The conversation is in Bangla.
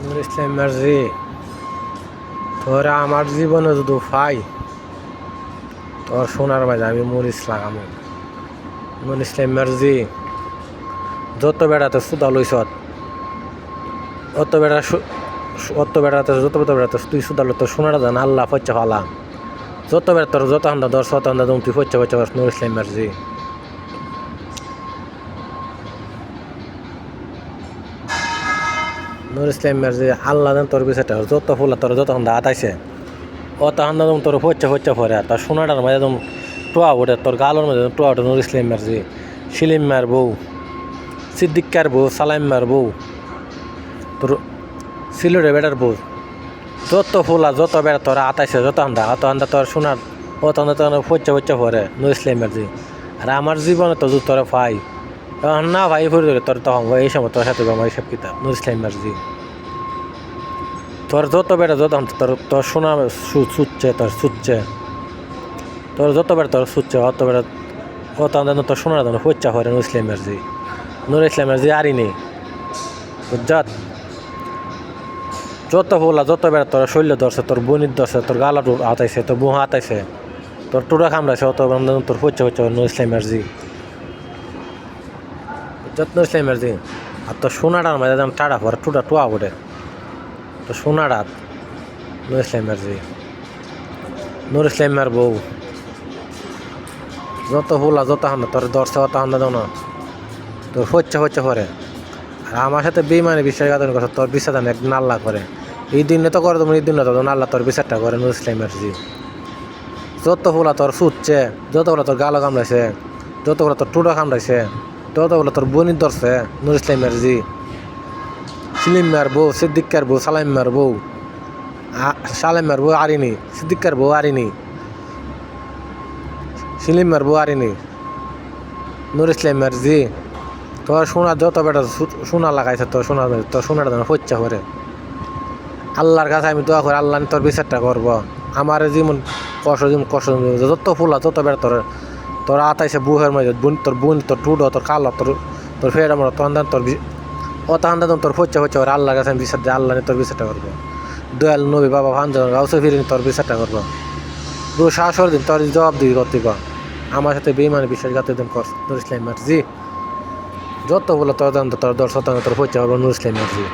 নুর ইসলাম মার্জি, তোরা আমার জীবনে যদি ফাই তোর সোনার মাঝে আমি মরিচ লাগামো। নুর ইসলাম মার্জি, যত বেড়াতে সুদা লইস অত বেড়াতে যত বেড়াতে তুই সুদা লো তোর সোনার দান আল্লাহ ফচ্চা ফালাম। যত বেড়া তোর যত হান্দা দশ শত হান্দা তুই ফচ্চা ফচ্চা নুর ইসলাম মার্জি। নুর ইসলাম মার্জি আল্লাহ দেন তোর বিষয়টা যত ফুলা তোর যত হান্দা আতাইছে অত হান্দা তোর ফচ্চা ফচ্চা ফরে তোর সোনাটার মাঝে টোয়া ওঠে তোর গালোর মাঝে টোয়া ওঠে। নুর ইসলাম মার্জি, সিলিম মার বউ, সিদ্দিকার বউ, সালাইম মার বউ, তোর সিলেটের বেটার বউ, যত ফুলা যত বেড়া তোরা আতাইছে যত হান্দা অত হান্দা তোর সোনার অত হান্দা তোর ফচ্চা ফচ্চা ফরে নুর ইসলাম মার্জি। আর আমার জীবনে তো যদি তোরা পাই না ভাই ফুরে তোর তখন এই সময় তোর সাথে আমার এইসব কিতাব নুর ইসলাম মার্জি। তোর যত বেড়া যত তোর তোর সোনা সুচ্ছে তোর সুচ্ছে তোর যত বেড়া তোর সুচ্ছে অত বেড়া অত তোর সোনার দানো ফচ্চা ফরে নুর ইসলাম মার্জি। নুর ইসলাম মার্জি আরই নেই বুঝাত যত ফুলা যত বেড়া তোর শৈল্য ধরছে তোর বনির ধরছে তোর গালা হাতাইছে তোর বুহা হাতাইছে তোর টুরা খামড়াইছে অত তোর ফচ্চা ফচ্চা নুর ইসলাম মার্জি। যত্ন ইসলাম মার্জি আর তোর সোনাটার মাঝে যেমন টাড়া পরে টুটা টোয়া ওঠে তো সোনাটা নুর ইসলাম মার্জি। নুর ইসলাম মার বউ, যত ফুলা যত হান্দা তোর দর্শা অত হান্দা দাও না তোর ফচ্চা ফচ্চা করে। আর আমার সাথে বেইমানি বিশ্বাসঘাতন করে তোর বিশ্বাস একদিন আল্লাহ করে। এই দিনে তো করে তুমি এই দিনে তো আল্লাহ তোর বিচারটা করে নুর ইসলাম মার্জি। যত ফুলা তোর সুচ্ছে যত ফুলা তোর গালো কামড়াইছে যত ফুলা তোর টুটা কামড়াইছে যত ফুলা তোর বনির ধরছে নুর ইসলাম মার্জি। সিলিম মার বউ, সিদ্দিকার বউ, সালাইম মার বউ, সালাইম মার বউ আরিনি, সিদ্দিকার বউ আরিনি, সিলিম মার বউ আরিনি নুর ইসলাম মার্জি। তোর সোনা যত বেটা সোনা লাগাইছে তোর সোনাটা যেন ফচ্চা করে। আল্লাহর কাছে আমি দোয়া করি আল্লাহ তোর বিচারটা করবো। আমার যেমন কষ্ট যত ফুলা যত বেড়া তোর আতাইছে বুহের মাঝে তোর বোন তোর টুডো তোর কালো তোর ফের আমার তোর অত হান্দা তোর ফচ্চা ফচ্চা করে। আল্লাহর কাছে আমি বিচার দিই আল্লাহ তোর বিচারটা করবো। দয়াল নবী বাবা ভাঞ্জন গাউসে ফিরিনি তোর বিচারটা করবো। পুরো শাসর দিন তোর জবাব দিবি করতেই আমার সাথে বেইমানি বিশ্বাসঘাতক দিন কর নুর ইসলাম মার্জি। যত বলে তোর তোর দর্শক তোর ফচ্চা করবো নুর ইসলাম মার্জি।